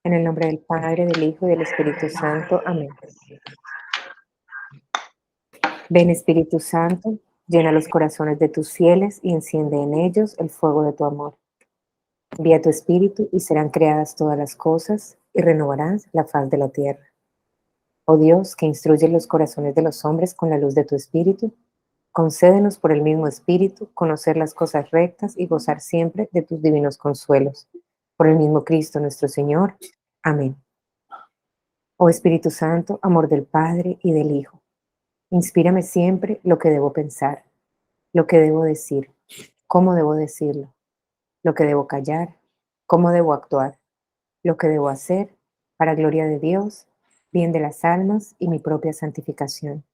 En el nombre del Padre, del Hijo y del Espíritu Santo. Amén. Ven, Espíritu Santo, llena los corazones de tus fieles y enciende en ellos el fuego de tu amor. Envía tu Espíritu y serán creadas todas las cosas y renovarás la faz de la tierra. Oh Dios, que instruyes los corazones de los hombres con la luz de tu Espíritu, concédenos por el mismo Espíritu conocer las cosas rectas y gozar siempre de tus divinos consuelos. Por el mismo Cristo nuestro Señor. Amén. Oh Espíritu Santo, amor del Padre y del Hijo, inspírame siempre lo que debo pensar, lo que debo decir, cómo debo decirlo, lo que debo callar, cómo debo actuar, lo que debo hacer, para gloria de Dios, bien de las almas y mi propia santificación.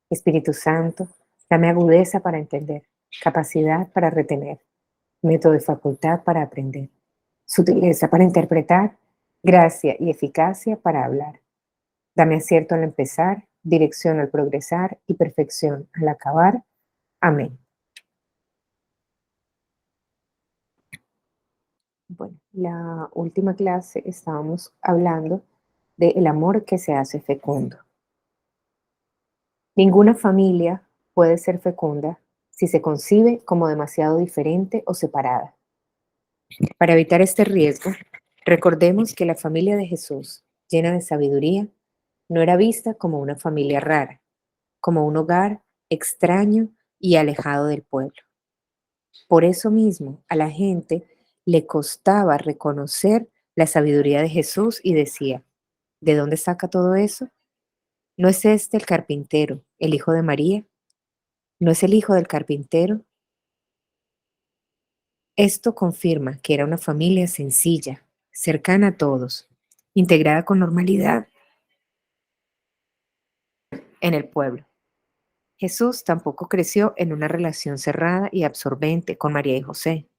Espíritu Santo, dame agudeza para entender, capacidad para retener, método y facultad para aprender, sutileza para interpretar, gracia y eficacia para hablar. Dame acierto al empezar, dirección al progresar y perfección al acabar. Amén. Bueno, la última clase estábamos hablando del amor que se hace fecundo. Ninguna familia puede ser fecunda si se concibe como demasiado diferente o separada. Para evitar este riesgo, recordemos que la familia de Jesús, llena de sabiduría, no era vista como una familia rara, como un hogar extraño y alejado del pueblo. Por eso mismo, a la gente le costaba reconocer la sabiduría de Jesús y decía, ¿de dónde saca todo eso? ¿No es este el carpintero, el hijo de María? ¿No es el hijo del carpintero? Esto confirma que era una familia sencilla, cercana a todos, integrada con normalidad en el pueblo. Jesús tampoco creció en una relación cerrada y absorbente con María y José,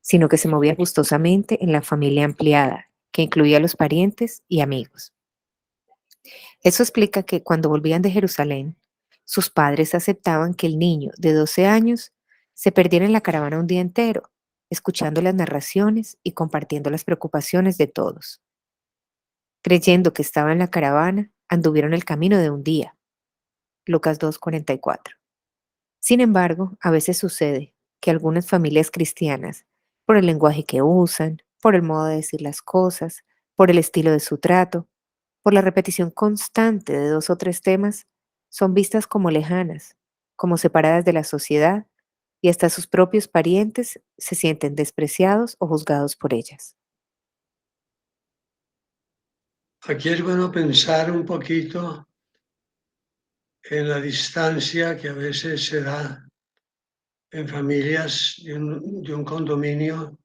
sino que se movía gustosamente en la familia ampliada, que incluía a los parientes y amigos. Eso explica que cuando volvían de Jerusalén, sus padres aceptaban que el niño de 12 años se perdiera en la caravana un día entero, escuchando las narraciones y compartiendo las preocupaciones de todos. Creyendo que estaba en la caravana, anduvieron el camino de un día. Lucas 2:44. Sin embargo, a veces sucede que algunas familias cristianas, por el lenguaje que usan, por el modo de decir las cosas, por el estilo de su trato, por la repetición constante de 2 o 3 temas, son vistas como lejanas, como separadas de la sociedad, y hasta sus propios parientes se sienten despreciados o juzgados por ellas. Aquí es bueno pensar un poquito en la distancia que a veces se da en familias de un condominio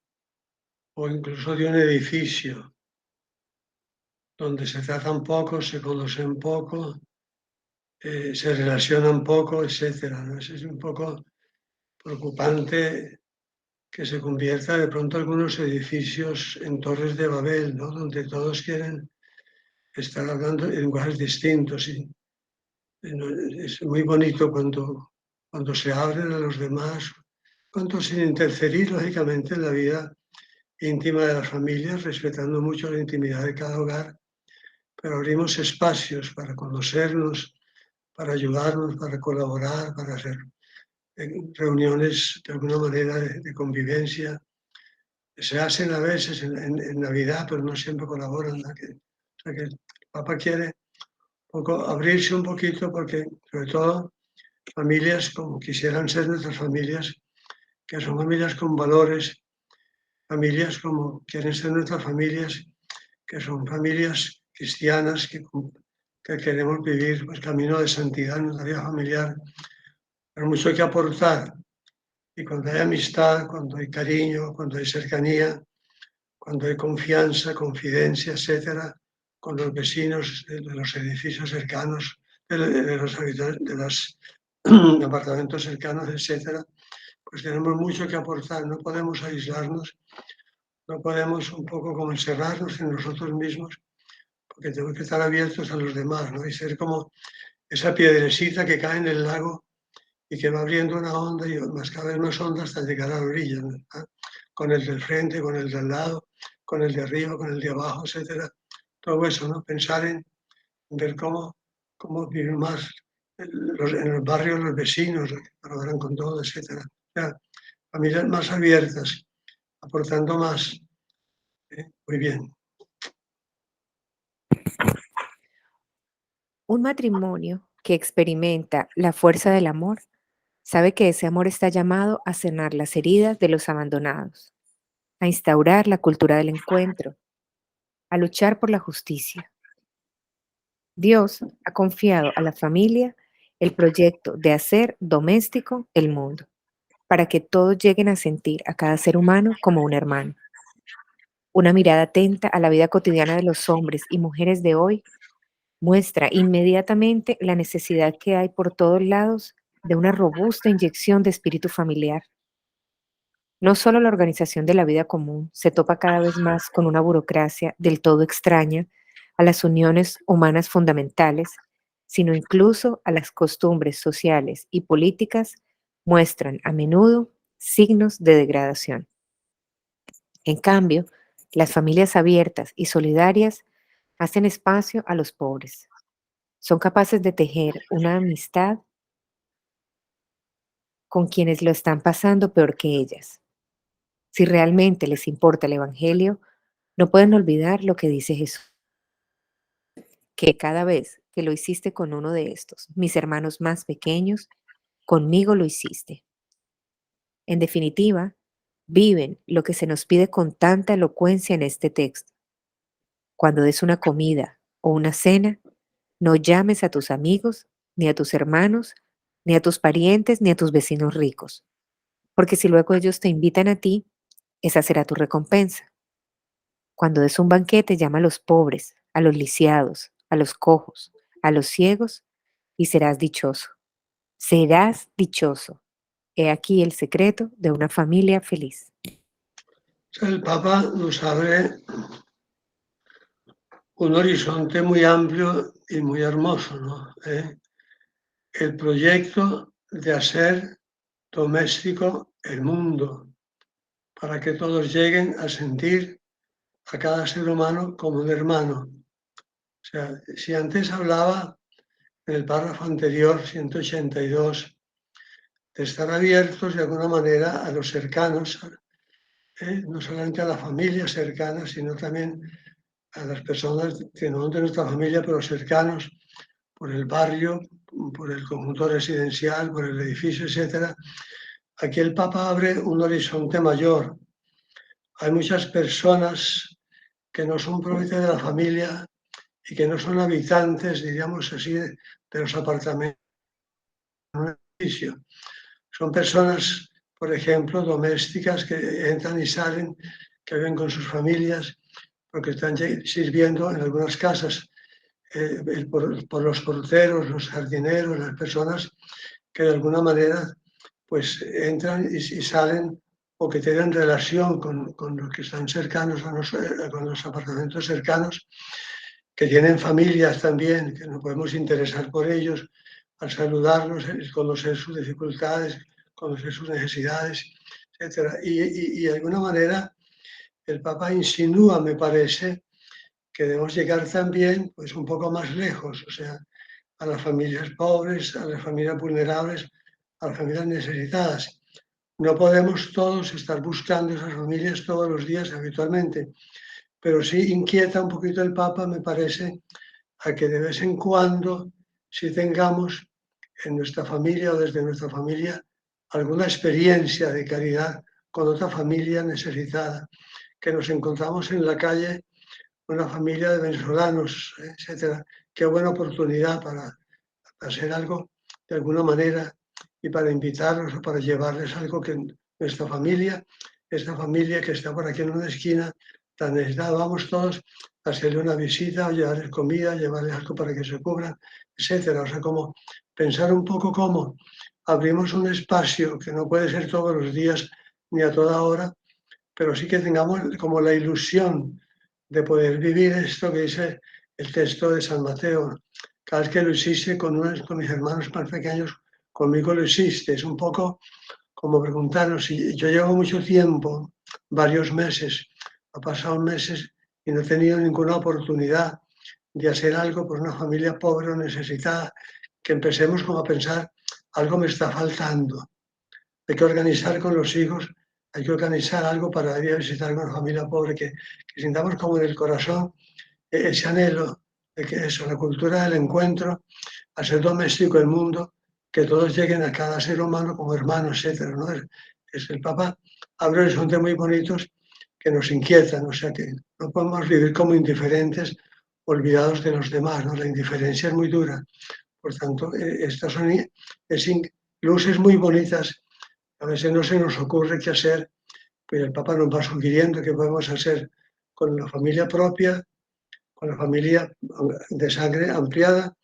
o incluso de un edificio, donde se tratan poco, se conocen poco, se relacionan poco, etcétera, ¿no? Es un poco preocupante que se convierta de pronto algunos edificios en torres de Babel, ¿no? Donde todos quieren estar hablando en lenguajes distintos. Y es muy bonito cuando se abren a los demás, cuando sin interferir, lógicamente, en la vida íntima de las familias, respetando mucho la intimidad de cada hogar, pero abrimos espacios para conocernos, para ayudarnos, para colaborar, para hacer reuniones de alguna manera de convivencia. Se hacen a veces en Navidad, pero no siempre colaboran, ¿no? O sea que el Papa quiere poco, abrirse un poquito porque, sobre todo, familias como quisieran ser nuestras familias, que son familias con valores, familias como quieren ser nuestras familias, que son familias cristianas, que queremos vivir el camino de santidad en nuestra vida familiar. Pero mucho hay que aportar. Y cuando hay amistad, cuando hay cariño, cuando hay cercanía, cuando hay confianza, confidencia, etcétera, con los vecinos de los edificios cercanos, de los habitantes, de los apartamentos cercanos, etcétera, pues tenemos mucho que aportar. No podemos aislarnos, no podemos un poco como encerrarnos en nosotros mismos, porque tenemos que estar abiertos a los demás, ¿no? Y ser como esa piedrecita que cae en el lago y que va abriendo una onda y más cada vez más honda hasta llegar a la orilla, ¿no? Con el del frente, con el del lado, con el de arriba, con el de abajo, etcétera. Todo eso, ¿no? Pensar en ver cómo vivir más en el barrio, los vecinos, que colaboran con todo, etcétera. O sea, familias más abiertas, aportando más. Muy bien. Un matrimonio que experimenta la fuerza del amor sabe que ese amor está llamado a sanar las heridas de los abandonados, a instaurar la cultura del encuentro, a luchar por la justicia. Dios ha confiado a la familia el proyecto de hacer doméstico el mundo, para que todos lleguen a sentir a cada ser humano como un hermano. Una mirada atenta a la vida cotidiana de los hombres y mujeres de hoy muestra inmediatamente la necesidad que hay por todos lados de una robusta inyección de espíritu familiar. No solo la organización de la vida común se topa cada vez más con una burocracia del todo extraña a las uniones humanas fundamentales, sino incluso a las costumbres sociales y políticas muestran a menudo signos de degradación. En cambio, las familias abiertas y solidarias hacen espacio a los pobres. Son capaces de tejer una amistad con quienes lo están pasando peor que ellas. Si realmente les importa el Evangelio, no pueden olvidar lo que dice Jesús, que cada vez que lo hiciste con uno de estos, mis hermanos más pequeños, conmigo lo hiciste. En definitiva, viven lo que se nos pide con tanta elocuencia en este texto. Cuando des una comida o una cena, no llames a tus amigos, ni a tus hermanos, ni a tus parientes, ni a tus vecinos ricos, porque si luego ellos te invitan a ti, esa será tu recompensa. Cuando des un banquete, llama a los pobres, a los lisiados, a los cojos, a los ciegos, y serás dichoso. Serás dichoso. He aquí el secreto de una familia feliz. El Papa nos abre un horizonte muy amplio y muy hermoso, ¿no? El proyecto de hacer doméstico el mundo, para que todos lleguen a sentir a cada ser humano como un hermano. O sea, si antes hablaba en el párrafo anterior, 182, de estar abiertos de alguna manera a los cercanos, no solamente a la familia cercana, sino también a las personas que no son de nuestra familia, pero cercanos, por el barrio, por el conjunto residencial, por el edificio, etc. Aquí el Papa abre un horizonte mayor. Hay muchas personas que no son propietarias de la familia y que no son habitantes, diríamos así, de los apartamentos en un edificio. Son personas, por ejemplo, domésticas que entran y salen, que viven con sus familias, porque están sirviendo en algunas casas por los porteros, los jardineros, las personas que de alguna manera pues entran y salen o que tienen relación con los que están cercanos con los apartamentos cercanos, que tienen familias también, que nos podemos interesar por ellos, al saludarlos, conocer sus dificultades, conocer sus necesidades, etc. Y de alguna manera el Papa insinúa, me parece, que debemos llegar también pues un poco más lejos, o sea, a las familias pobres, a las familias vulnerables, a las familias necesitadas. No podemos todos estar buscando esas familias todos los días habitualmente, pero sí inquieta un poquito el Papa, me parece, a que de vez en cuando si tengamos en nuestra familia o desde nuestra familia alguna experiencia de caridad con otra familia necesitada, que nos encontramos en la calle, una familia de venezolanos, etcétera. Qué buena oportunidad para hacer algo de alguna manera y para invitarlos o para llevarles algo que nuestra familia, esta familia que está por aquí en una esquina, tan necesitada, vamos todos a hacerle una visita, llevarles comida, llevarles algo para que se cubran, etcétera. O sea, como pensar un poco cómo abrimos un espacio que no puede ser todos los días ni a toda hora, pero sí que tengamos como la ilusión de poder vivir esto que dice el texto de San Mateo. Cada vez que lo hiciste con mis hermanos más pequeños, conmigo lo hiciste. Es un poco como preguntarnos si yo llevo mucho tiempo, varios meses, ha pasado meses y no he tenido ninguna oportunidad de hacer algo por una familia pobre o necesitada, que empecemos como a pensar, algo me está faltando. Hay que organizar con los hijos, hay que organizar algo para ir a visitar a una familia pobre, que sintamos como en el corazón ese anhelo de que eso, la cultura del encuentro, a ser doméstico el mundo, que todos lleguen a cada ser humano como hermano, etcétera, ¿no? El Papa abre horizontes muy bonitos que nos inquietan, o sea que no podemos vivir como indiferentes, olvidados de los demás, ¿no? La indiferencia es muy dura. Por tanto, estas son luces muy bonitas. A veces no se nos ocurre qué hacer, pero el Papa nos va sugiriendo qué podemos hacer con la familia propia, con la familia de sangre ampliada,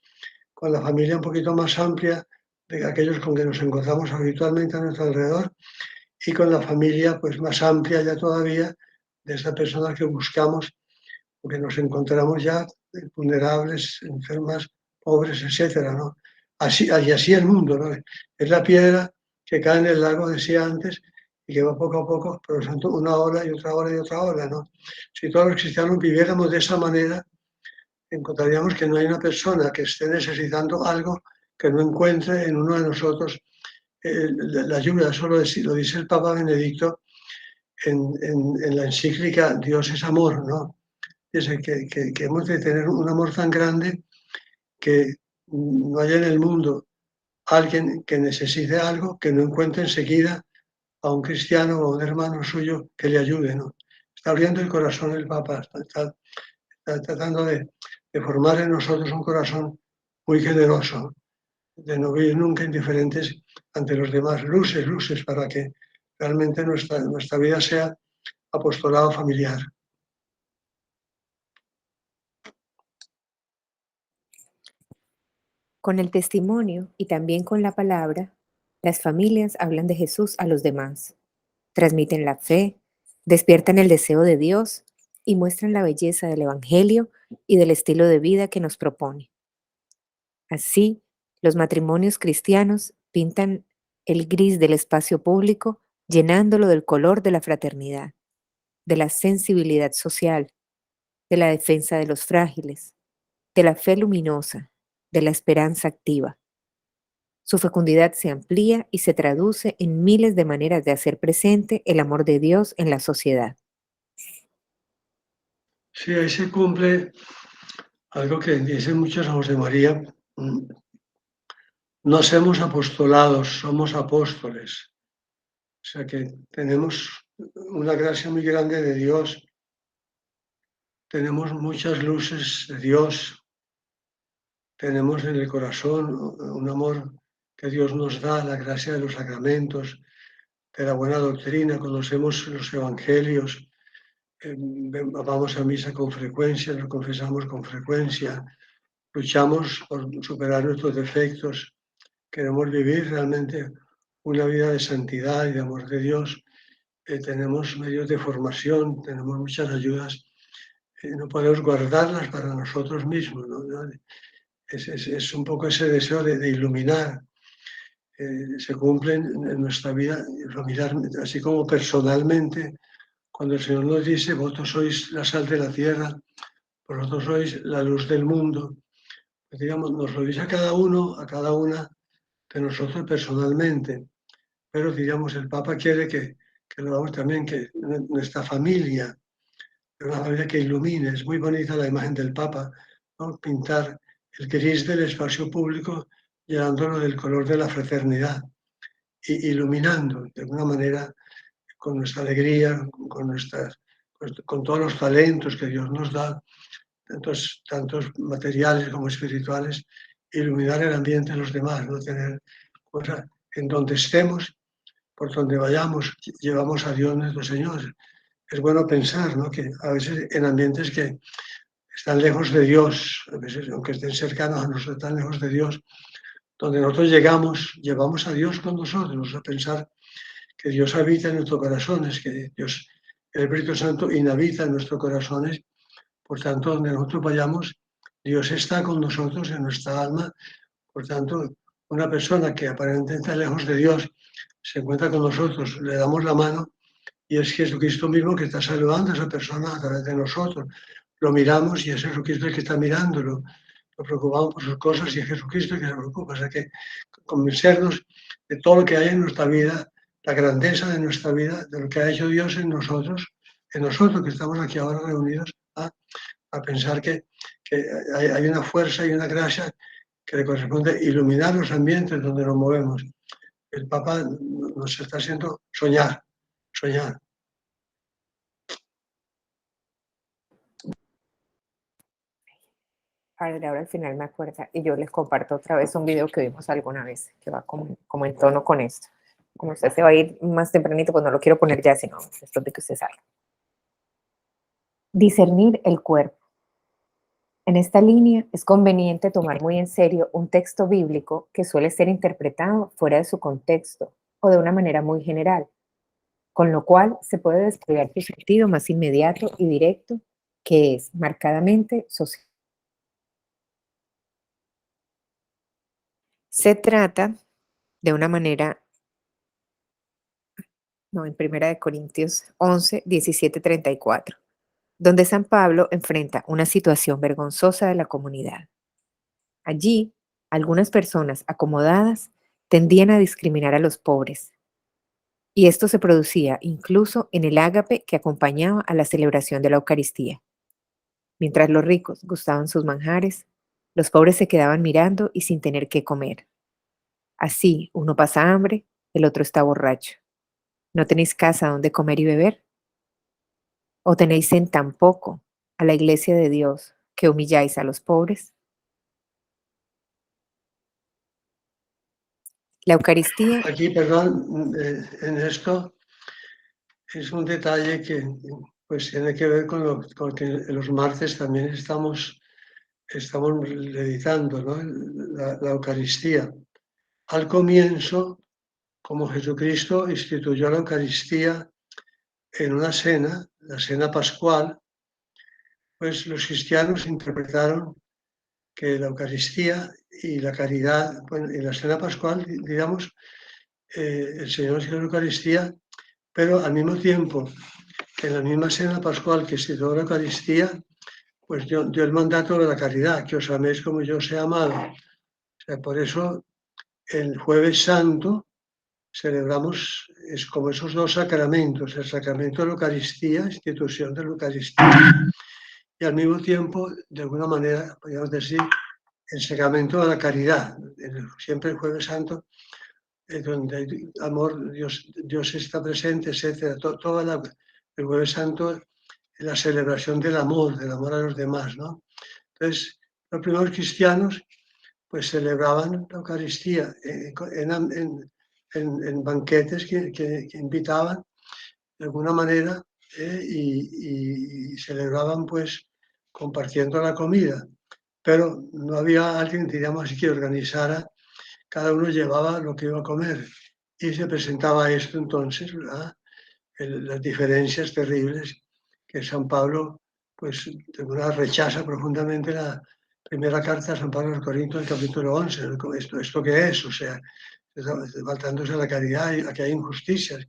con la familia un poquito más amplia de aquellos con que nos encontramos habitualmente a nuestro alrededor, y con la familia pues más amplia ya todavía de esa persona que buscamos, porque nos encontramos ya vulnerables, enfermas, pobres, etcétera, ¿no? Y así el mundo, ¿no? Es la piedra que cae en el lago, decía antes, y que va poco a poco, por lo tanto, una ola y otra ola y otra ola, ¿no? Si todos los cristianos viviéramos de esa manera, encontraríamos que no hay una persona que esté necesitando algo que no encuentre en uno de nosotros la ayuda. Eso lo dice el Papa Benedicto en la encíclica Dios es amor, ¿no? Dice que hemos de tener un amor tan grande que no haya en el mundo alguien que necesite algo que no encuentre enseguida a un cristiano o a un hermano suyo que le ayude, ¿no? Está abriendo el corazón el Papa, está tratando de formar en nosotros un corazón muy generoso, de no vivir nunca indiferentes ante los demás, luces, luces, para que realmente nuestra vida sea apostolado familiar. Con el testimonio y también con la palabra, las familias hablan de Jesús a los demás, transmiten la fe, despiertan el deseo de Dios y muestran la belleza del Evangelio y del estilo de vida que nos propone. Así, los matrimonios cristianos pintan el gris del espacio público, llenándolo del color de la fraternidad, de la sensibilidad social, de la defensa de los frágiles, de la fe luminosa, de la esperanza activa. Su fecundidad se amplía y se traduce en miles de maneras de hacer presente el amor de Dios en la sociedad. Sí, ahí se cumple algo que dice mucho San José María: no hacemos apostolados, somos apóstoles. O sea que tenemos una gracia muy grande de Dios, tenemos muchas luces de Dios, tenemos en el corazón un amor que Dios nos da, la gracia de los sacramentos, de la buena doctrina, conocemos los evangelios, vamos a misa con frecuencia, nos confesamos con frecuencia, luchamos por superar nuestros defectos, queremos vivir realmente una vida de santidad y de amor de Dios, tenemos medios de formación, tenemos muchas ayudas, no podemos guardarlas para nosotros mismos, ¿no? Es un poco ese deseo de iluminar, se cumple en nuestra vida familiar, así como personalmente, cuando el Señor nos dice: vosotros sois la sal de la tierra, vosotros sois la luz del mundo. Pues digamos, nos lo dice a cada uno, a cada una de nosotros personalmente, pero digamos, el Papa quiere que lo hagamos también, que nuestra familia, una familia que ilumine. Es muy bonita la imagen del Papa, ¿no? Pintar el gris del espacio público, llenándolo del color de la fraternidad, y iluminando de alguna manera con nuestra alegría, con todos los talentos que Dios nos da, tantos materiales como espirituales, iluminar el ambiente de los demás, no tener cosas en donde estemos, por donde vayamos, llevamos a Dios nuestro Señor. Es bueno pensar, ¿no?, que a veces en ambientes que están lejos de Dios, a veces aunque estén cercanos a nosotros, están lejos de Dios, donde nosotros llegamos, llevamos a Dios con nosotros, a pensar que Dios habita en nuestros corazones, que Dios, el Espíritu Santo, inhabita en nuestros corazones. Por tanto, donde nosotros vayamos, Dios está con nosotros en nuestra alma. Por tanto, una persona que aparentemente está lejos de Dios se encuentra con nosotros, le damos la mano y es Jesucristo mismo que está saludando a esa persona a través de nosotros. Lo miramos y es Jesucristo el que está mirándolo. Nos preocupamos por sus cosas y es Jesucristo el que se preocupa. O sea que convencernos de todo lo que hay en nuestra vida, la grandeza de nuestra vida, de lo que ha hecho Dios en nosotros que estamos aquí ahora reunidos, a pensar que hay una fuerza y una gracia que le corresponde iluminar los ambientes donde nos movemos. El Papa nos está haciendo soñar, soñar. Padre, ahora al final me acuerda y yo les comparto otra vez un video que vimos alguna vez, que va como en tono con esto. Como usted se va a ir más tempranito, pues no lo quiero poner ya, sino después de que usted salga. Discernir el cuerpo. En esta línea es conveniente tomar muy en serio un texto bíblico que suele ser interpretado fuera de su contexto o de una manera muy general, con lo cual se puede despegar su sentido más inmediato y directo, que es marcadamente social. Se trata de una manera, no, en Primera de Corintios 11, 17, 34, donde San Pablo enfrenta una situación vergonzosa de la comunidad. Allí, algunas personas acomodadas tendían a discriminar a los pobres, y esto se producía incluso en el ágape que acompañaba a la celebración de la Eucaristía. Mientras los ricos gustaban sus manjares, los pobres se quedaban mirando y sin tener qué comer. Así, uno pasa hambre, el otro está borracho. ¿No tenéis casa donde comer y beber? ¿O tenéis en tan poco a la iglesia de Dios que humilláis a los pobres? La Eucaristía. Aquí, perdón, en esto es un detalle que pues tiene que ver con que los martes también estamos meditando, ¿no? La Eucaristía. Al comienzo, como Jesucristo instituyó la Eucaristía en una cena, la cena pascual, pues los cristianos interpretaron que la Eucaristía y la caridad, bueno, en la cena pascual, digamos, el Señor hizo la Eucaristía, pero al mismo tiempo que en la misma cena pascual que instituyó la Eucaristía, pues dio el mandato de la caridad, que os améis como yo os he amado. O sea, por eso el Jueves Santo celebramos es como esos dos sacramentos, el sacramento de la Eucaristía, institución de la Eucaristía, y al mismo tiempo, de alguna manera, podríamos decir, el sacramento de la caridad. Siempre el Jueves Santo, donde hay amor, Dios está presente, etc. Todo el Jueves Santo, la celebración del amor a los demás, ¿no? Entonces, los primeros cristianos pues celebraban la Eucaristía en banquetes que invitaban de alguna manera y celebraban pues compartiendo la comida, pero no había alguien, digamos así, que organizara, cada uno llevaba lo que iba a comer y se presentaba esto entonces, ¿verdad? Las diferencias terribles que San Pablo pues de verdad rechaza profundamente la primera carta de San Pablo a los Corintios, el capítulo 11. ¿Esto qué es? O sea, faltándose a la caridad, aquí hay injusticias.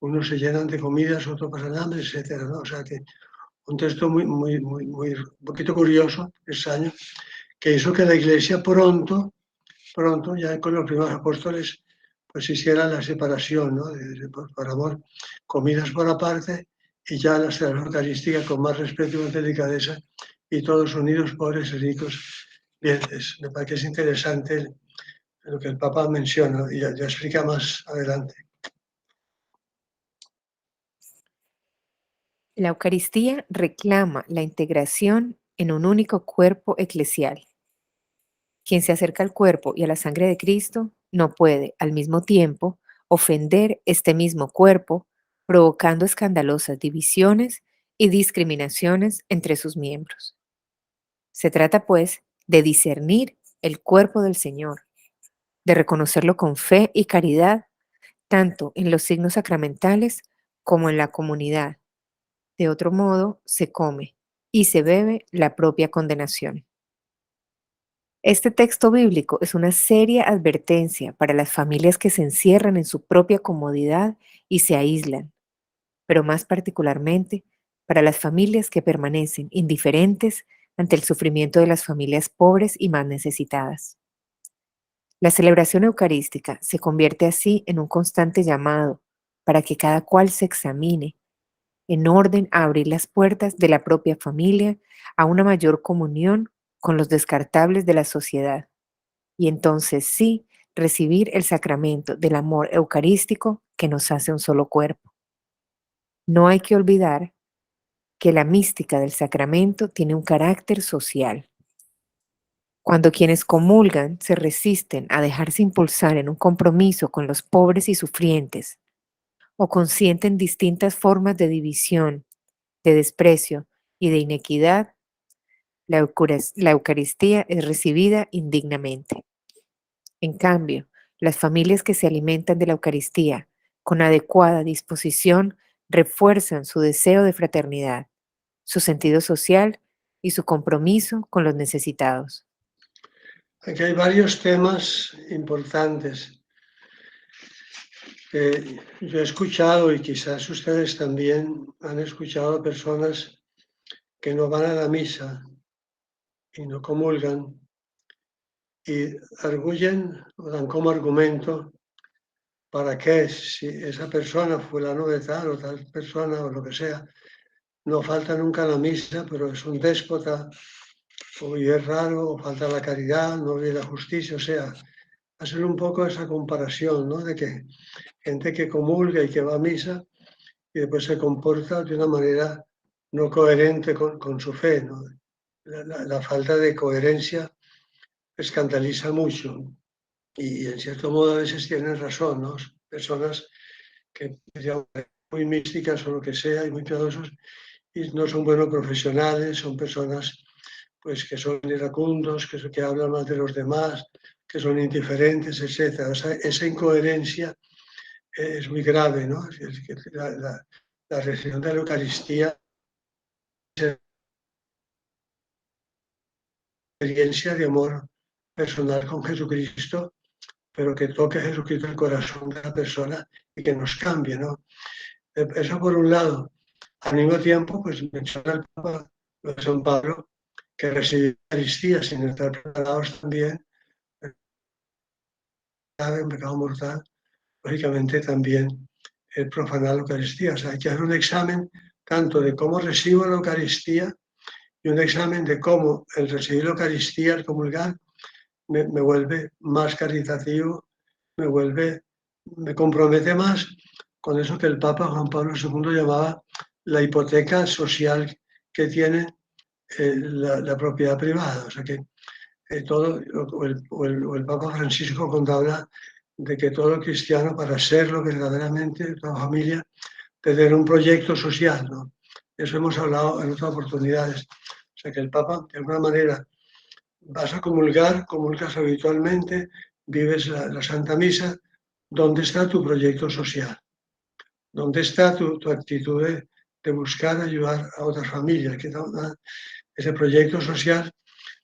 Unos se llenan de comidas, otros pasan hambre, etcétera, ¿no? O sea que un texto un poquito curioso, extraño, que hizo que la Iglesia pronto, ya con los primeros apóstoles, pues hiciera la separación, ¿no? Por amor, comidas por aparte y ya la Eucaristía con más respeto y más delicadeza y todos unidos, pobres y ricos. Bien, me parece que es interesante lo que el Papa menciona y ya explica más adelante. La Eucaristía reclama la integración en un único cuerpo eclesial. Quien se acerca al cuerpo y a la sangre de Cristo no puede, al mismo tiempo, ofender este mismo cuerpo, provocando escandalosas divisiones y discriminaciones entre sus miembros. Se trata, pues, de discernir el cuerpo del Señor, de reconocerlo con fe y caridad, tanto en los signos sacramentales como en la comunidad. De otro modo, se come y se bebe la propia condenación. Este texto bíblico es una seria advertencia para las familias que se encierran en su propia comodidad y se aíslan. pero más particularmente para las familias que permanecen indiferentes ante el sufrimiento de las familias pobres y más necesitadas. La celebración eucarística se convierte así en un constante llamado para que cada cual se examine en orden a abrir las puertas de la propia familia a una mayor comunión con los descartables de la sociedad y entonces sí recibir el sacramento del amor eucarístico que nos hace un solo cuerpo. No hay que olvidar que la mística del sacramento tiene un carácter social. Cuando quienes comulgan se resisten a dejarse impulsar en un compromiso con los pobres y sufrientes, o consienten distintas formas de división, de desprecio y de inequidad, la Eucaristía es recibida indignamente. En cambio, las familias que se alimentan de la Eucaristía con adecuada disposición refuerzan su deseo de fraternidad, su sentido social y su compromiso con los necesitados. Aquí hay varios temas importantes que yo he escuchado y quizás ustedes también han escuchado personas que no van a la misa y no comulgan y arguyen o dan como argumento para qué si esa persona, fulano de tal o tal persona o lo que sea, no falta nunca a la misa, pero es un déspota o es raro o falta la caridad, no vive la justicia, o sea, hacer un poco esa comparación, ¿no? De que gente que comulga y que va a misa y después se comporta de una manera no coherente con su fe, ¿no? La falta de coherencia escandaliza mucho y en cierto modo a veces tienen razón, ¿no? Personas que sean muy místicas o lo que sea y muy piadosos y no son buenos profesionales, son personas pues que son iracundos, que hablan más de los demás, que son indiferentes, etc. O sea, esa incoherencia es muy grave, ¿no? Es que la recepción de la Eucaristía es una experiencia de amor personal con Jesucristo, pero que toque a Jesucristo el corazón de la persona y que nos cambie, ¿no? Eso por un lado. Al mismo tiempo, pues menciona el Papa lo de San Pablo, que recibió la Eucaristía sin estar preparados también, grave, un pecado mortal, lógicamente también el profanar la Eucaristía. O sea, hay que hacer un examen tanto de cómo recibo la Eucaristía y un examen de cómo el recibir la Eucaristía, el comulgar, me vuelve más caritativo, me compromete más con eso que el Papa Juan Pablo II llamaba la hipoteca social que tiene la propiedad privada. O sea que todo, o el Papa Francisco cuando habla de que todo cristiano para serlo verdaderamente, toda familia, tener un proyecto social, ¿no? Eso hemos hablado en otras oportunidades. O sea que el Papa, de alguna manera, vas a comulgar, comulgas habitualmente, vives la Santa Misa, ¿dónde está tu proyecto social? ¿Dónde está tu actitud de buscar ayudar a otras familias? Que ese proyecto social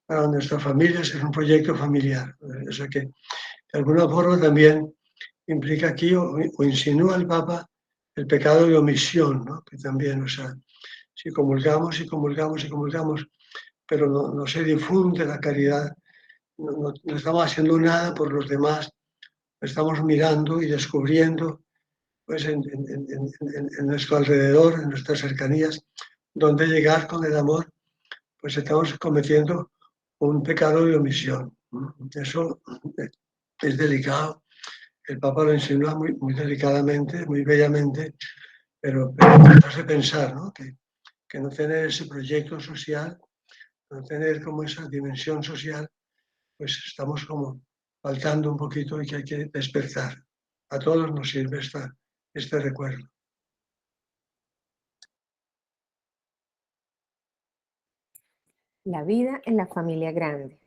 para nuestras familias es un proyecto familiar. O sea que de alguna forma también implica aquí o insinúa el Papa el pecado de omisión, ¿no? Que también, o sea, si comulgamos y comulgamos y comulgamos, pero no se difunde la caridad, no estamos haciendo nada por los demás, estamos mirando y descubriendo pues, en nuestro alrededor, en nuestras cercanías, dónde llegar con el amor, pues estamos cometiendo un pecado de omisión. Eso es delicado. El Papa lo insinúa muy delicadamente, muy bellamente, pero nos hace pensar, ¿no? Que no tener ese proyecto social, no tener como esa dimensión social, pues estamos como faltando un poquito y que hay que despertar. A todos nos sirve este recuerdo. La vida en la familia grande.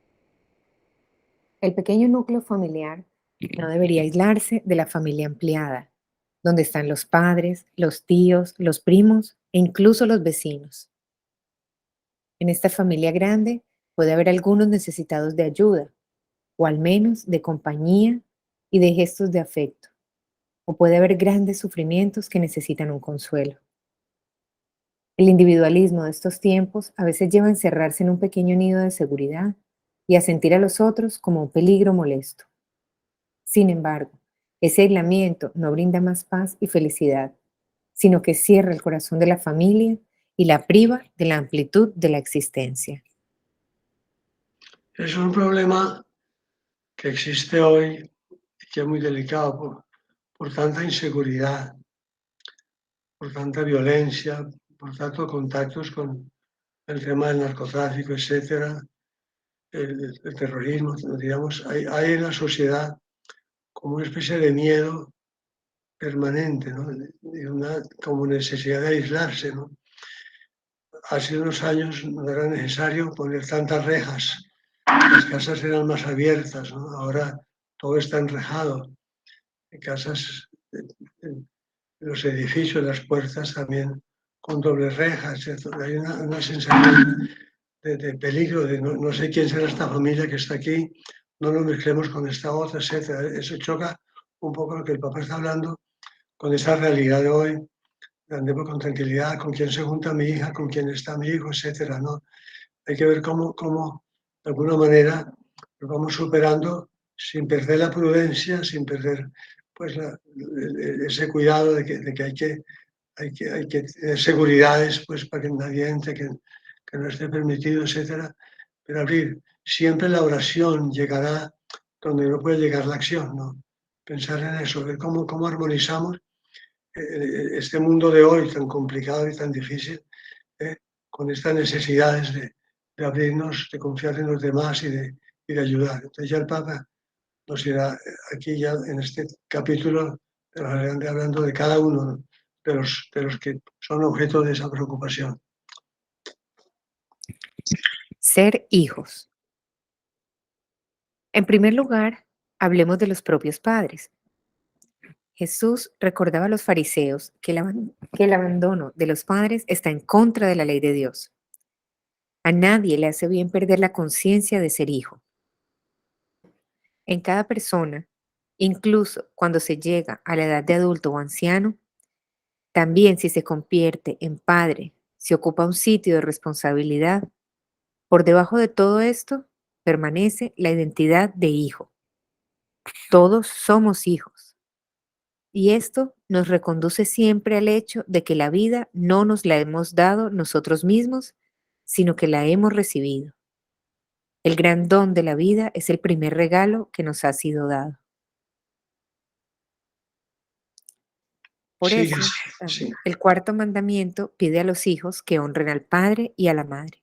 El pequeño núcleo familiar no debería aislarse de la familia ampliada, donde están los padres, los tíos, los primos e incluso los vecinos. En esta familia grande puede haber algunos necesitados de ayuda, o al menos de compañía y de gestos de afecto, o puede haber grandes sufrimientos que necesitan un consuelo. El individualismo de estos tiempos a veces lleva a encerrarse en un pequeño nido de seguridad y a sentir a los otros como un peligro molesto. Sin embargo, ese aislamiento no brinda más paz y felicidad, sino que cierra el corazón de la familia y la priva de la amplitud de la existencia. Es un problema que existe hoy y que es muy delicado por tanta inseguridad, por tanta violencia, por tantos contactos con el tema del narcotráfico, etcétera, el terrorismo, digamos, hay en la sociedad como una especie de miedo permanente, ¿no? De una como necesidad de aislarse, ¿no? Hace unos años no era necesario poner tantas rejas, las casas eran más abiertas, ¿no? Ahora todo está enrejado. En casas, en los edificios, las puertas también con dobles rejas, ¿cierto? Hay una sensación de peligro, de no sé quién será esta familia que está aquí, no nos mezclemos con esta otra, etcétera. Eso choca un poco lo que el Papa está hablando con esa realidad de hoy, de andemos con tranquilidad, con quién se junta mi hija, con quién está mi hijo, etcétera, ¿no? Hay que ver cómo de alguna manera lo vamos superando sin perder la prudencia, sin perder pues ese cuidado de que hay que tener seguridades pues para que nadie entre, que no esté permitido, etcétera. Pero abrir, siempre la oración llegará donde no puede llegar la acción, ¿no? Pensar en eso, ver cómo armonizamos este mundo de hoy tan complicado y tan difícil, con estas necesidades de abrirnos, de confiar en los demás y de ayudar. Entonces ya el Papa nos irá aquí ya en este capítulo hablando de cada uno de los que son objeto de esa preocupación. Ser hijos. En primer lugar, hablemos de los propios padres. Jesús recordaba a los fariseos que el abandono de los padres está en contra de la ley de Dios. A nadie le hace bien perder la conciencia de ser hijo. En cada persona, incluso cuando se llega a la edad de adulto o anciano, también si se convierte en padre, si ocupa un sitio de responsabilidad, por debajo de todo esto permanece la identidad de hijo. Todos somos hijos. Y esto nos reconduce siempre al hecho de que la vida no nos la hemos dado nosotros mismos, sino que la hemos recibido. El gran don de la vida es el primer regalo que nos ha sido dado. Por Sigue, eso, sí. el cuarto mandamiento pide a los hijos que honren al padre y a la madre.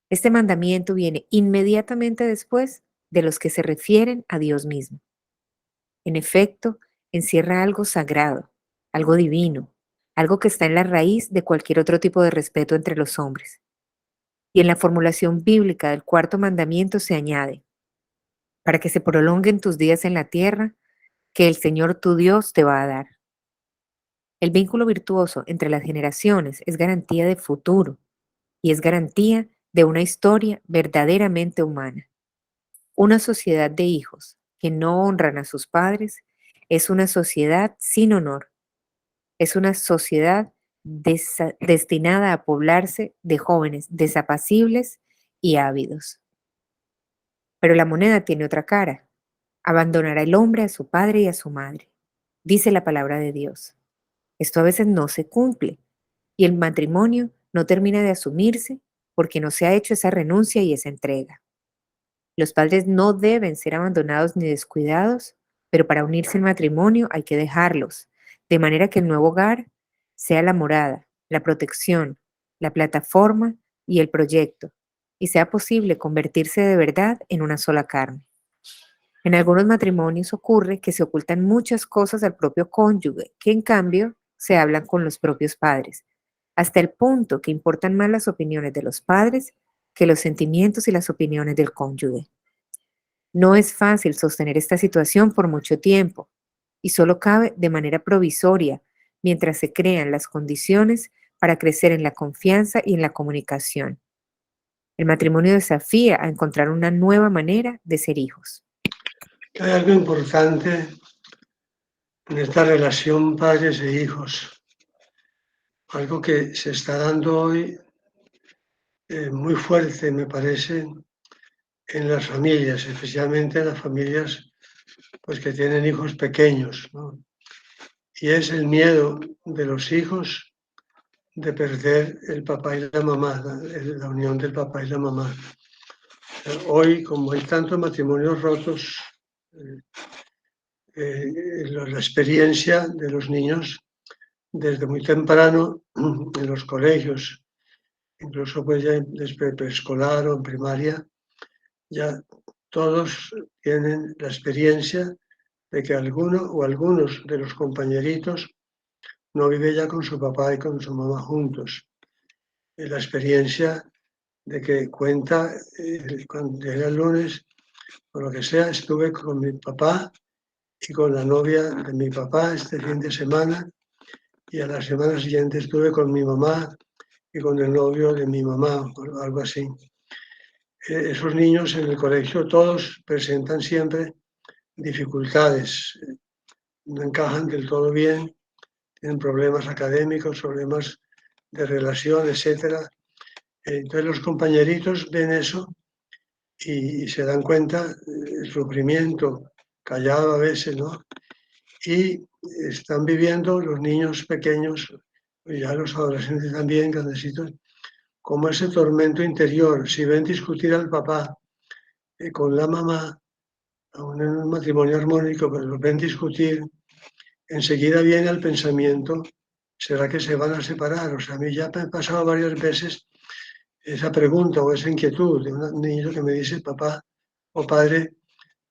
Este mandamiento viene inmediatamente después de los que se refieren a Dios mismo. En efecto, encierra algo sagrado, algo divino, algo que está en la raíz de cualquier otro tipo de respeto entre los hombres. Y en la formulación bíblica del cuarto mandamiento se añade, para que se prolonguen tus días en la tierra, que el Señor tu Dios te va a dar. El vínculo virtuoso entre las generaciones es garantía de futuro y es garantía de una historia verdaderamente humana. Una sociedad de hijos que no honran a sus padres es una sociedad sin honor. Es una sociedad destinada a poblarse de jóvenes desapacibles y ávidos. Pero la moneda tiene otra cara. Abandonará el hombre a su padre y a su madre, dice la palabra de Dios. Esto a veces no se cumple y el matrimonio no termina de asumirse porque no se ha hecho esa renuncia y esa entrega. Los padres no deben ser abandonados ni descuidados, pero para unirse al matrimonio hay que dejarlos, de manera que el nuevo hogar sea la morada, la protección, la plataforma y el proyecto, y sea posible convertirse de verdad en una sola carne. En algunos matrimonios ocurre que se ocultan muchas cosas al propio cónyuge, que en cambio se hablan con los propios padres, hasta el punto que importan más las opiniones de los padres que los sentimientos y las opiniones del cónyuge. No es fácil sostener esta situación por mucho tiempo y solo cabe de manera provisoria mientras se crean las condiciones para crecer en la confianza y en la comunicación. El matrimonio desafía a encontrar una nueva manera de ser hijos. Hay algo importante en esta relación padres e hijos. algo que se está dando hoy muy fuerte, me parece, en las familias, especialmente en las familias pues, que tienen hijos pequeños, ¿no? Y es el miedo de los hijos de perder el papá y la mamá, la unión del papá y la mamá. Hoy, como hay tantos matrimonios rotos, la experiencia de los niños desde muy temprano en los colegios, incluso pues ya desde preescolar o en primaria, ya todos tienen la experiencia de que alguno o algunos de los compañeritos no vive ya con su papá y con su mamá juntos. La experiencia de que cuenta, cuando llegué el lunes, o lo que sea, estuve con mi papá y con la novia de mi papá este fin de semana, y a la semana siguiente estuve con mi mamá y con el novio de mi mamá, o algo así. Esos niños en el colegio todos presentan siempre dificultades, no encajan del todo bien, tienen problemas académicos, problemas de relación, etcétera. Entonces los compañeritos ven eso y se dan cuenta el sufrimiento callado a veces, ¿no? Y están viviendo los niños pequeños, y ya los adolescentes también, grandecitos, como ese tormento interior. Si ven discutir al papá con la mamá, aún en un matrimonio armónico, pero los ven discutir, enseguida viene el pensamiento, ¿será que se van a separar? O sea, a mí ya me ha pasado varias veces esa pregunta o esa inquietud de un niño que me dice, papá o padre,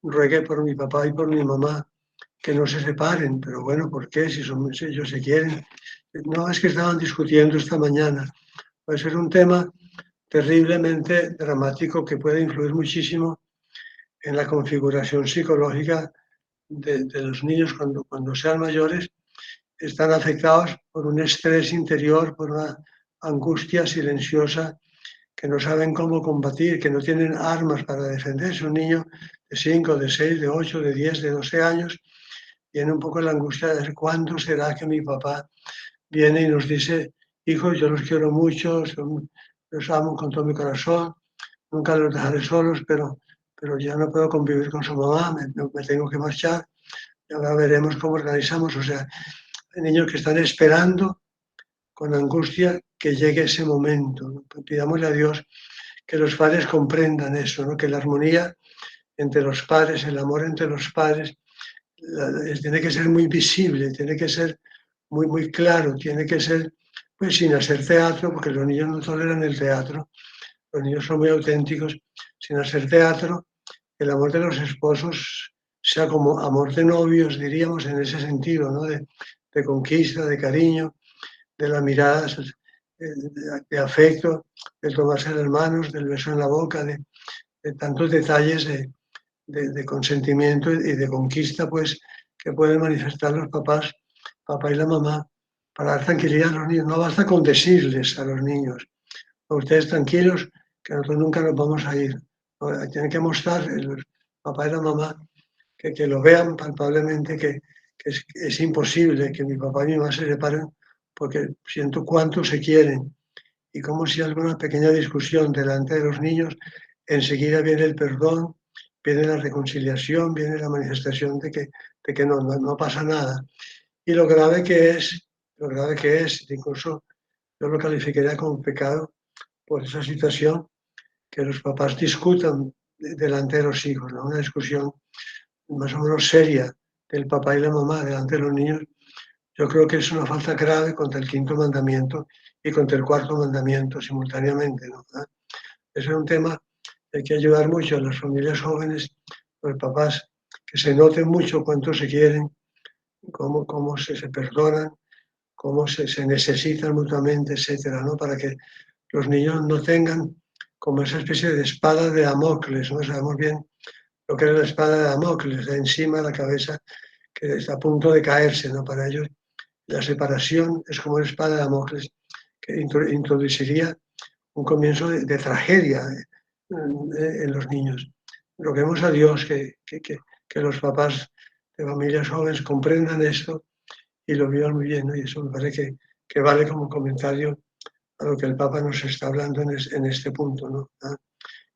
ruegue por mi papá y por mi mamá que no se separen, pero bueno, ¿por qué? Si ellos se quieren. No, es que estaban discutiendo esta mañana. Puede ser un tema terriblemente dramático que puede influir muchísimo en la configuración psicológica de los niños cuando sean mayores. Están afectados por un estrés interior, por una angustia silenciosa que no saben cómo combatir, que no tienen armas para defenderse. Un niño de 5, de 6, de 8, de 10, de 12 años tiene un poco la angustia de ver cuándo será que mi papá viene y nos dice, hijos, yo los quiero mucho, los amo con todo mi corazón, nunca los dejaré solos, pero ya no puedo convivir con su mamá, me tengo que marchar, y ahora veremos cómo organizamos. O sea, hay niños que están esperando con angustia que llegue ese momento, ¿no? Pues pidámosle a Dios que los padres comprendan eso, ¿no? Que la armonía entre los padres, el amor entre los padres, tiene que ser muy visible, tiene que ser muy, muy claro, tiene que ser pues sin hacer teatro, porque los niños no toleran el teatro, los niños son muy auténticos, sin hacer teatro, el amor de los esposos sea como amor de novios, diríamos, en ese sentido, ¿no? De conquista, de cariño, de la mirada, de afecto, de tomarse las manos, del beso en la boca, de tantos detalles de consentimiento y de conquista, pues, que pueden manifestar los papás, papá y la mamá, para dar tranquilidad a los niños. No basta con decirles a los niños, ustedes tranquilos, que nosotros nunca nos vamos a ir. Tienen que mostrar el papá y la mamá que lo vean palpablemente, que es imposible que mi papá y mi mamá se separen porque siento cuánto se quieren. Y como si alguna pequeña discusión delante de los niños, enseguida viene el perdón, viene la reconciliación, viene la manifestación de que no pasa nada. Y lo grave que es, incluso yo lo calificaría como pecado por esa situación, que los papás discutan delante de los hijos, ¿no? Una discusión más o menos seria del papá y la mamá delante de los niños. Yo creo que es una falta grave contra el quinto mandamiento y contra el cuarto mandamiento simultáneamente, ¿no? Ese es un tema que hay que ayudar mucho a las familias jóvenes, los papás, que se noten mucho cuánto se quieren, cómo se perdonan, cómo se necesitan mutuamente, etcétera, ¿no? Para que los niños no tengan como esa especie de espada de Damocles, ¿no? Sabemos bien lo que es la espada de Damocles, de encima de la cabeza, que está a punto de caerse, ¿no? Para ellos la separación es como una espada de Damocles que introduciría un comienzo de tragedia en los niños. Roguemos a Dios que los papás de familias jóvenes comprendan esto y lo vivan muy bien, ¿no? Y eso me parece que vale como comentario a lo que el Papa nos está hablando en este punto, ¿no?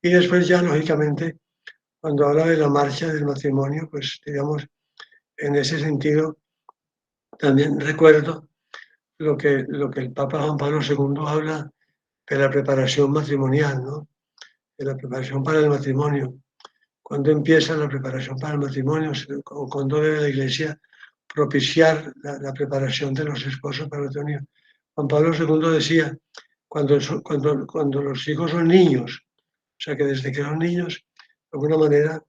Y después ya, lógicamente, cuando habla de la marcha del matrimonio, pues digamos, en ese sentido, también recuerdo lo que el Papa Juan Pablo II habla de la preparación matrimonial, ¿no? De la preparación para el matrimonio. ¿Cuándo empieza la preparación para el matrimonio? ¿O cuándo debe la Iglesia propiciar la preparación de los esposos para el matrimonio? Juan Pablo II decía, cuando los hijos son niños, o sea que desde que son niños, de alguna manera,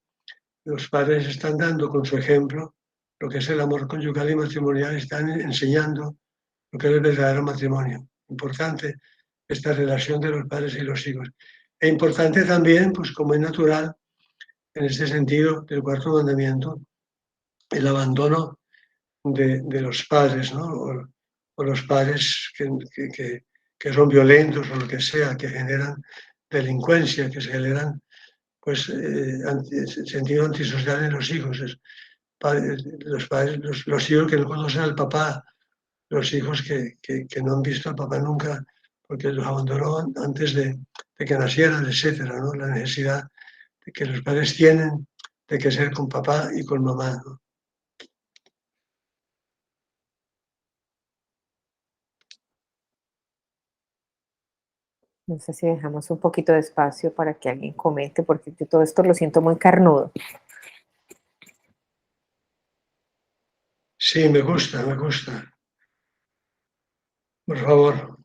los padres están dando con su ejemplo lo que es el amor conyugal y matrimonial, están enseñando lo que es el verdadero matrimonio. Importante esta relación de los padres y los hijos. E importante también, pues como es natural, en este sentido, del cuarto mandamiento, el abandono de los padres, ¿no? O los padres que son violentos o lo que sea, que generan delincuencia, que se generan pues sentido antisocial en los hijos. Los padres, los hijos que no conocen al papá, los hijos que no han visto al papá nunca porque los abandonó antes de que nacieran, etcétera, ¿no? La necesidad que los padres tienen de que ser con papá y con mamá, ¿no? No sé si dejamos un poquito de espacio para que alguien comente, porque yo todo esto lo siento muy carnudo. Sí, me gusta, me gusta. Por favor.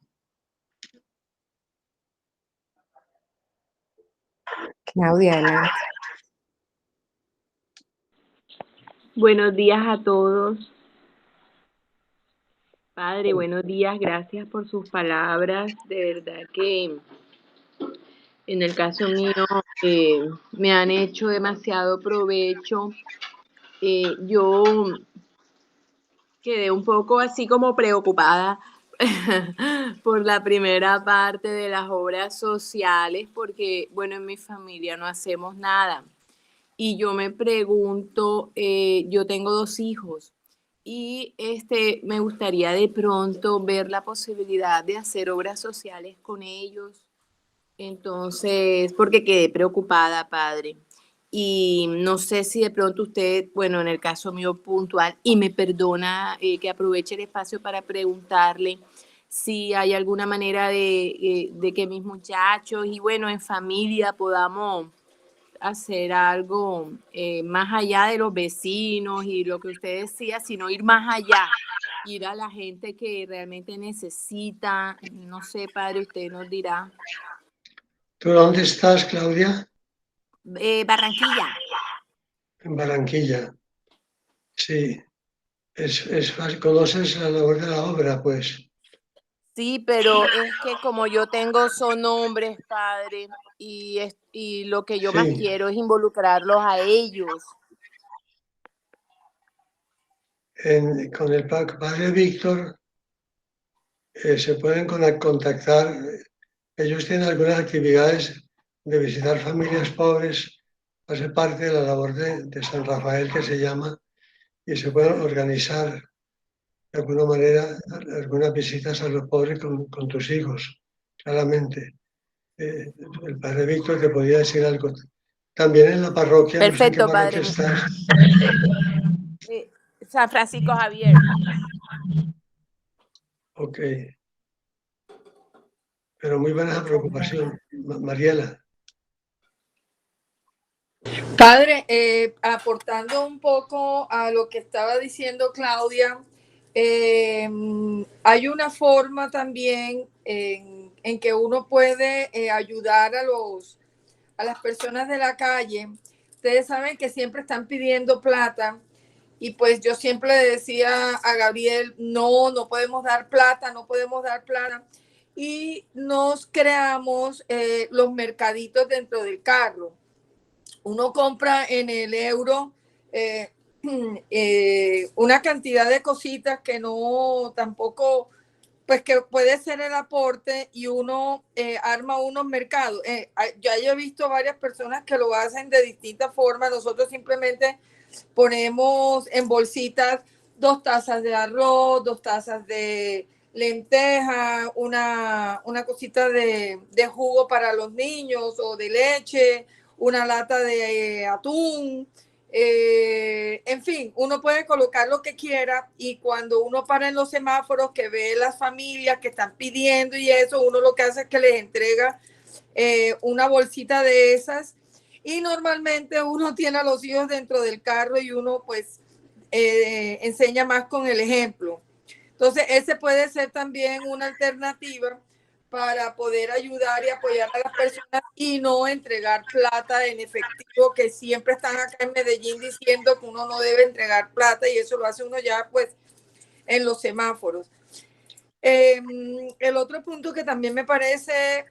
Claudia, adelante. Buenos días a todos. Padre, buenos días, gracias por sus palabras. De verdad que en el caso mío me han hecho demasiado provecho. Yo quedé un poco así como preocupada por la primera parte de las obras sociales, porque, bueno, en mi familia no hacemos nada. Y yo me pregunto, yo tengo 2 hijos y me gustaría de pronto ver la posibilidad de hacer obras sociales con ellos. Entonces, porque quedé preocupada, padre. Y no sé si de pronto usted, bueno, en el caso mío puntual, y me perdona que aproveche el espacio para preguntarle si hay alguna manera de que mis muchachos y bueno, en familia podamos hacer algo más allá de los vecinos y lo que usted decía, sino ir más allá, ir a la gente que realmente necesita. No sé, padre, usted nos dirá. ¿Tú dónde estás, Claudia? Barranquilla. En Barranquilla. Sí, conoces la labor de la obra, pues. Sí, pero es que como yo tengo son hombres, padre, y lo que yo más Sí, quiero es involucrarlos a ellos. con el padre Víctor se pueden contactar. Ellos tienen algunas actividades de visitar familias pobres, hace parte de la labor de San Rafael que se llama, y se pueden organizar de alguna manera algunas visitas a los pobres con tus hijos, claramente. El padre Víctor te podía decir algo. También en la parroquia, no sé en qué Perfecto, parroquia padre. estás. San Francisco Javier. Ok, pero muy buena preocupación, Mariela. Padre, aportando un poco a lo que estaba diciendo Claudia, hay una forma también en que uno puede ayudar a las personas de la calle. Ustedes saben que siempre están pidiendo plata y pues yo siempre le decía a Gabriel, no podemos dar plata, no podemos dar plata. Y nos creamos los mercaditos dentro del carro. Uno compra en el euro una cantidad de cositas que no tampoco, pues que puede ser el aporte y uno arma unos mercados. Ya yo he visto varias personas que lo hacen de distintas formas. Nosotros simplemente ponemos en bolsitas 2 tazas de arroz, 2 tazas de lenteja, una cosita de jugo para los niños o de leche, una lata de atún. En fin, uno puede colocar lo que quiera y cuando uno para en los semáforos que ve las familias que están pidiendo y eso, uno lo que hace es que les entrega una bolsita de esas y normalmente uno tiene a los hijos dentro del carro y uno pues enseña más con el ejemplo. Entonces, ese puede ser también una alternativa para poder ayudar y apoyar a las personas y no entregar plata en efectivo, que siempre están acá en Medellín diciendo que uno no debe entregar plata y eso lo hace uno ya pues en los semáforos. El otro punto que también me parece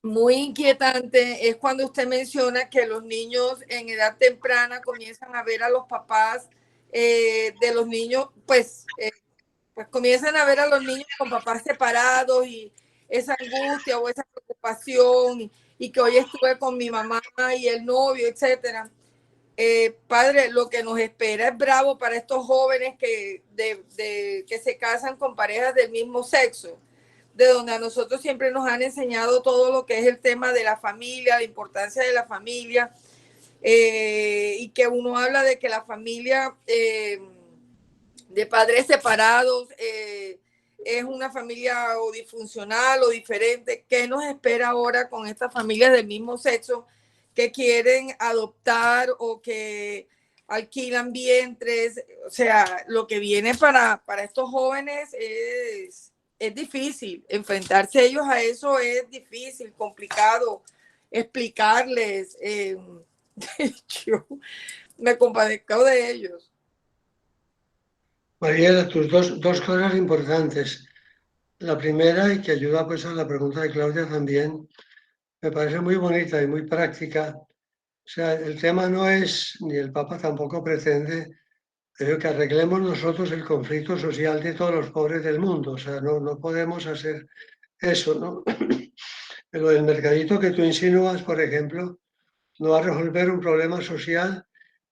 muy inquietante es cuando usted menciona que los niños en edad temprana comienzan a ver a los papás de los niños, pues comienzan a ver a los niños con papás separados y esa angustia o esa preocupación y que hoy estuve con mi mamá y el novio, etcétera. Padre, lo que nos espera es bravo para estos jóvenes que se casan con parejas del mismo sexo, de donde a nosotros siempre nos han enseñado todo lo que es el tema de la familia, la importancia de la familia, y que uno habla de que la familia de padres separados es una familia o disfuncional o diferente. ¿Qué nos espera ahora con estas familias del mismo sexo que quieren adoptar o que alquilan vientres? O sea, lo que viene para estos jóvenes es difícil. Enfrentarse ellos a eso es difícil, complicado, explicarles. Yo me compadezco de ellos. Mariela, tus dos cosas importantes. La primera, y que ayuda pues a la pregunta de Claudia también, me parece muy bonita y muy práctica. O sea, el tema no es, ni el Papa tampoco pretende, pero que arreglemos nosotros el conflicto social de todos los pobres del mundo. O sea, no podemos hacer eso, ¿no? Pero el mercadito que tú insinúas, por ejemplo, no va a resolver un problema social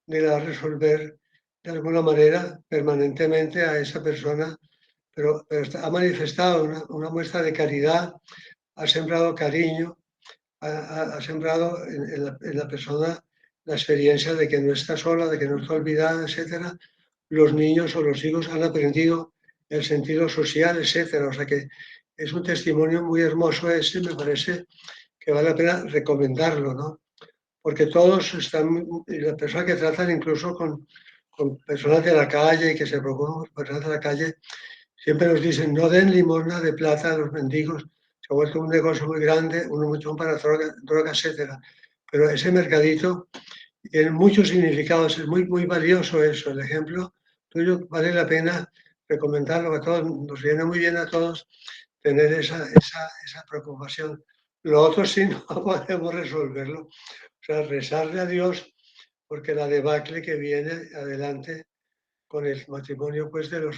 ni la va a resolver de alguna manera permanentemente a esa persona, pero ha manifestado una muestra de caridad, ha sembrado cariño, ha sembrado en la persona la experiencia de que no está sola, de que no está olvidada, etcétera. Los niños o los hijos han aprendido el sentido social, etcétera. O sea que es un testimonio muy hermoso ese, me parece que vale la pena recomendarlo, ¿no? Porque todos están, las personas que tratan incluso con personas de la calle y que se preocupan por personas de la calle, siempre nos dicen, no den limosna de plata a los mendigos, se ha vuelto un negocio muy grande, uno mucho para droga, etcétera. Pero ese mercadito tiene muchos significados, es muy valioso eso. El ejemplo tuyo vale la pena recomendarlo a todos, nos viene muy bien a todos tener esa preocupación. Lo otro sí no podemos resolverlo. O sea, rezarle a Dios porque la debacle que viene adelante con el matrimonio pues, de las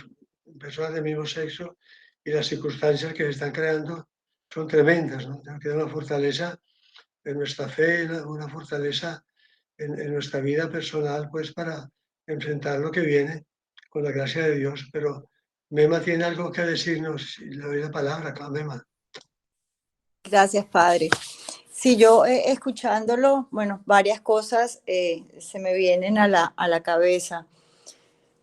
personas del mismo sexo y las circunstancias que se están creando son tremendas, ¿no? Tenemos que dar una fortaleza en nuestra fe, una fortaleza en nuestra vida personal, pues para enfrentar lo que viene con la gracia de Dios. Pero Mema tiene algo que decirnos, y le doy la palabra acá, Mema. Gracias, Padre. Sí, yo escuchándolo, bueno, varias cosas se me vienen a la cabeza.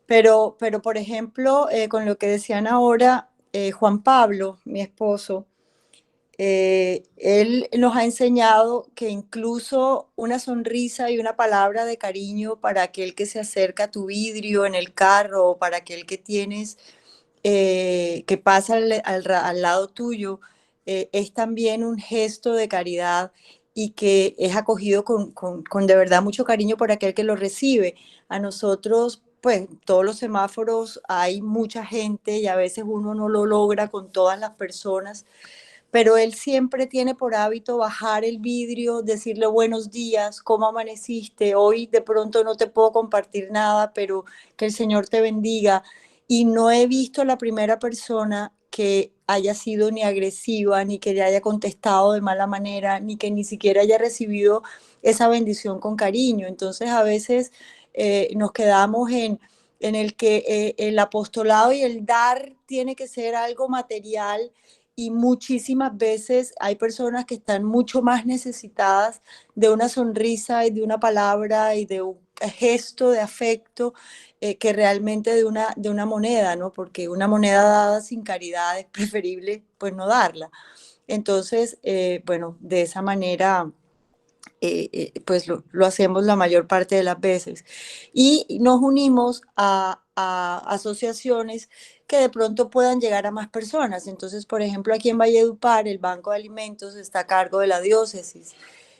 Pero por ejemplo, con lo que decían ahora, Juan Pablo, mi esposo, él nos ha enseñado que incluso una sonrisa y una palabra de cariño para aquel que se acerca a tu vidrio en el carro o para aquel que tienes, que pasa al lado tuyo, es también un gesto de caridad y que es acogido con de verdad mucho cariño por aquel que lo recibe. A nosotros, pues, todos los semáforos hay mucha gente y a veces uno no lo logra con todas las personas, pero él siempre tiene por hábito bajar el vidrio, decirle buenos días, ¿cómo amaneciste? Hoy de pronto no te puedo compartir nada, pero que el Señor te bendiga. Y no he visto la primera persona que haya sido ni agresiva, ni que le haya contestado de mala manera, ni que ni siquiera haya recibido esa bendición con cariño. Entonces a veces nos quedamos en el que el apostolado y el dar tiene que ser algo material, y muchísimas veces hay personas que están mucho más necesitadas de una sonrisa y de una palabra y de un gesto de afecto, que realmente de una moneda, ¿no? Porque una moneda dada sin caridad es preferible pues no darla. Entonces, bueno, de esa manera pues lo hacemos la mayor parte de las veces. Y nos unimos a asociaciones que de pronto puedan llegar a más personas. Entonces, por ejemplo, aquí en Valledupar, el Banco de Alimentos está a cargo de la diócesis.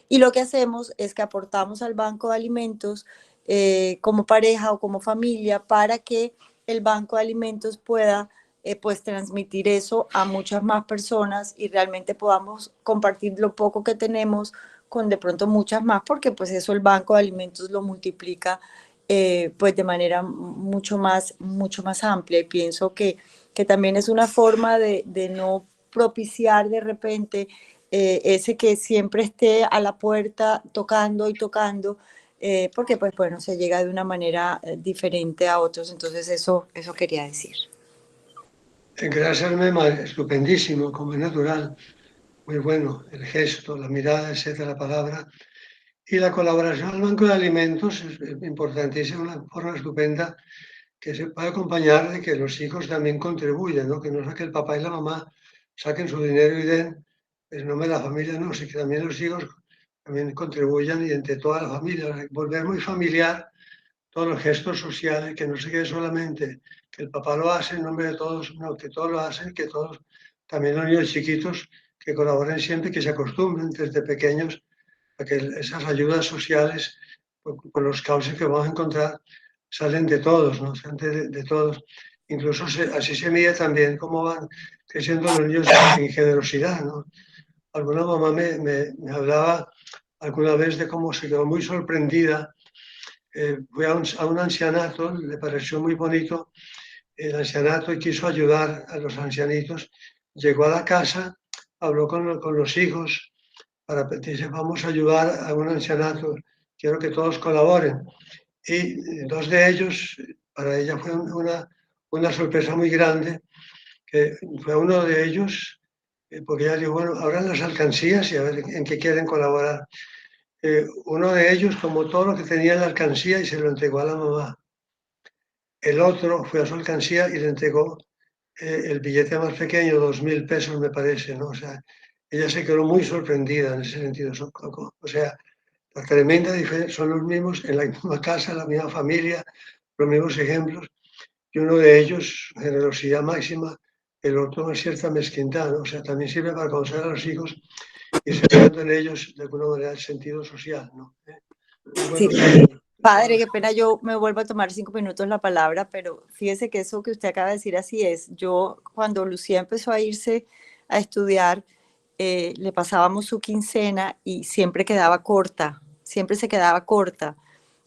Y lo que hacemos es que aportamos al Banco de Alimentos como pareja o como familia, para que el Banco de Alimentos pueda pues transmitir eso a muchas más personas y realmente podamos compartir lo poco que tenemos con de pronto muchas más, porque pues eso el Banco de Alimentos lo multiplica pues de manera mucho más amplia. Y pienso que también es una forma de no propiciar de repente ese que siempre esté a la puerta tocando y tocando, porque pues bueno, se llega de una manera diferente a otros. Entonces eso quería decir. Gracias, Mema, estupendísimo, como es natural, muy bueno, el gesto, la mirada, etcétera, la palabra. Y la colaboración al Banco de Alimentos es importantísima, una forma estupenda que se puede acompañar de que los hijos también contribuyan, ¿no? Que no sea que el papá y la mamá saquen su dinero y den, en nombre de la familia, no, sino que también los hijos también contribuyan y entre toda la familia, volver muy familiar todos los gestos sociales, que no se quede solamente que el papá lo hace en nombre de todos, no, que todos lo hacen, que todos, también los niños chiquitos, que colaboren siempre, que se acostumbren desde pequeños a que esas ayudas sociales, por los cauces que vamos a encontrar, salen de todos, ¿no? Salen de todos. Incluso así se mide también cómo van creciendo los niños en generosidad, ¿no? Alguna mamá me hablaba alguna vez de cómo se quedó muy sorprendida. Fue a un ancianato, le pareció muy bonito el ancianato y quiso ayudar a los ancianitos. Llegó a la casa, habló con los hijos, dice, vamos a ayudar a un ancianato, quiero que todos colaboren. Y dos de ellos, para ella fue una sorpresa muy grande, que fue uno de ellos, porque ella dijo, bueno, abran las alcancías y a ver en qué quieren colaborar. Uno de ellos tomó todo lo que tenía en la alcancía y se lo entregó a la mamá. El otro fue a su alcancía y le entregó el billete más pequeño, 2.000 pesos me parece, ¿no? O sea, ella se quedó muy sorprendida en ese sentido. O sea, la tremenda diferencia, son los mismos en la misma casa, la misma familia, los mismos ejemplos, y uno de ellos, generosidad máxima, el otro una cierta mezquindad, ¿no? O sea, también sirve para conocer a los hijos y sembrando en ellos de alguna manera el sentido social, ¿no? Sí. Bueno, Padre, qué pena, yo me vuelvo a tomar 5 minutos la palabra, pero fíjese que eso que usted acaba de decir así es. Yo, cuando Lucía empezó a irse a estudiar, le pasábamos su quincena y siempre quedaba corta, siempre se quedaba corta.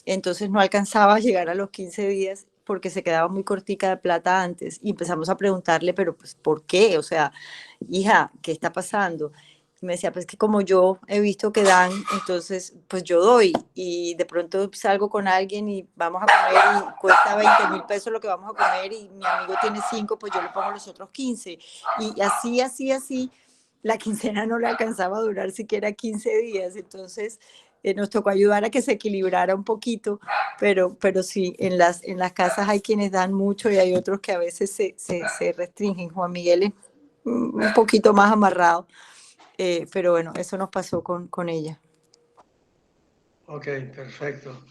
Entonces no alcanzaba a llegar a los 15 días porque se quedaba muy cortica de plata antes. Y empezamos a preguntarle, pero pues, ¿por qué? O sea, hija, ¿qué está pasando? Y me decía, pues que como yo he visto que dan, entonces pues yo doy. Y de pronto salgo con alguien y vamos a comer y cuesta 20.000 pesos lo que vamos a comer y mi amigo tiene 5, pues yo le pongo los otros 15. Y así, la quincena no le alcanzaba a durar siquiera 15 días. Entonces nos tocó ayudar a que se equilibrara un poquito, pero sí, en las casas hay quienes dan mucho y hay otros que a veces se restringen. Juan Miguel es un poquito más amarrado. Pero bueno, eso nos pasó con ella. ok, perfecto.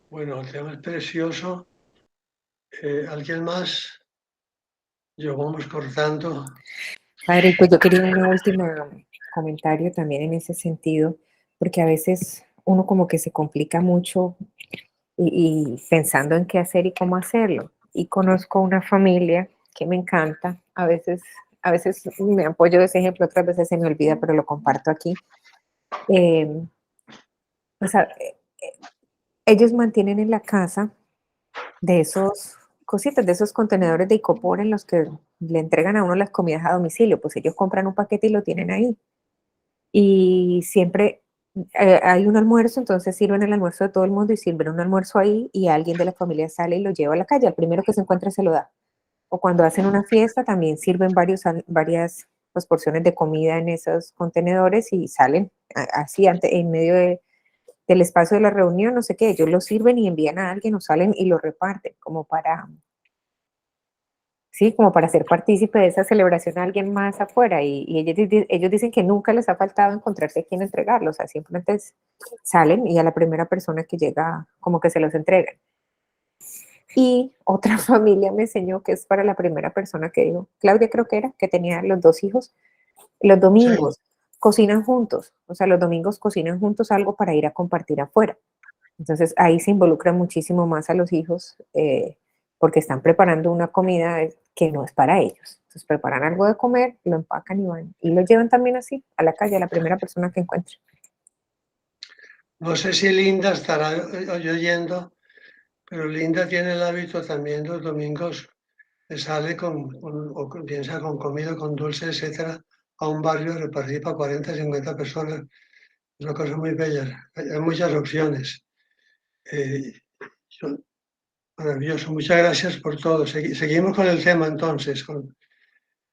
Bueno, el tema es precioso. ¿Alguien más? Yo vamos cortando. Padre, pues yo quería un último comentario también en ese sentido, porque a veces uno como que se complica mucho y pensando en qué hacer y cómo hacerlo. Y conozco una familia que me encanta, a veces me apoyo de ese ejemplo, otras veces se me olvida, pero lo comparto aquí. O sea, ellos mantienen en la casa de esos cositas, de esos contenedores de icopor en los que le entregan a uno las comidas a domicilio, pues ellos compran un paquete y lo tienen ahí. Y siempre hay un almuerzo, entonces sirven el almuerzo de todo el mundo y sirven un almuerzo ahí y alguien de la familia sale y lo lleva a la calle, al primero que se encuentre se lo da. O cuando hacen una fiesta también sirven varias pues, porciones de comida en esos contenedores y salen así en medio del espacio de la reunión, no sé qué, ellos lo sirven y envían a alguien o salen y lo reparten como para, sí, como para ser partícipe de esa celebración a alguien más afuera y ellos dicen que nunca les ha faltado encontrarse a quien entregarlos, o sea, simplemente salen y a la primera persona que llega como que se los entregan. Y otra familia me enseñó que es para la primera persona que dijo, Claudia creo que era, que tenía los 2 hijos, los domingos cocinan juntos, o sea, los domingos cocinan juntos algo para ir a compartir afuera. Entonces ahí se involucra muchísimo más a los hijos porque están preparando una comida que no es para ellos. Entonces preparan algo de comer, lo empacan y van. Y lo llevan también así a la calle, a la primera persona que encuentren. No sé si Linda estará oyendo, pero Linda tiene el hábito también los domingos que sale piensa con comida, con dulce, etcétera, a un barrio a repartir para 40, 50 personas. Es una cosa muy bella. Hay muchas opciones. Maravilloso. Muchas gracias por todo. Seguimos con el tema entonces.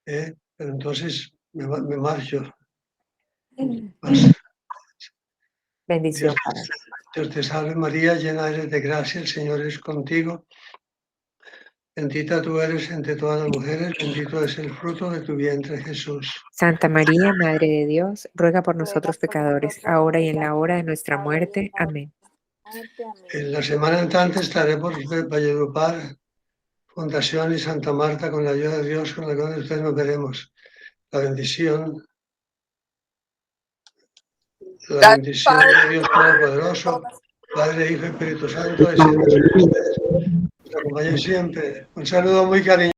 Pero entonces me marcho. Bendición, Padre. Dios te salve María, llena eres de gracia, el Señor es contigo. Bendita tú eres entre todas las mujeres, bendito es el fruto de tu vientre, Jesús. Santa María, Madre de Dios, ruega por nosotros pecadores, ahora y en la hora de nuestra muerte. Amén. En la semana entrante estaré por Valledupar, Fundación y Santa Marta, con la ayuda de Dios, con la cual ustedes nos veremos. La bendición de Dios Todopoderoso, Padre, Hijo y Espíritu Santo, descienda sobre ustedes. Nos acompañe siempre. Un saludo muy cariñoso.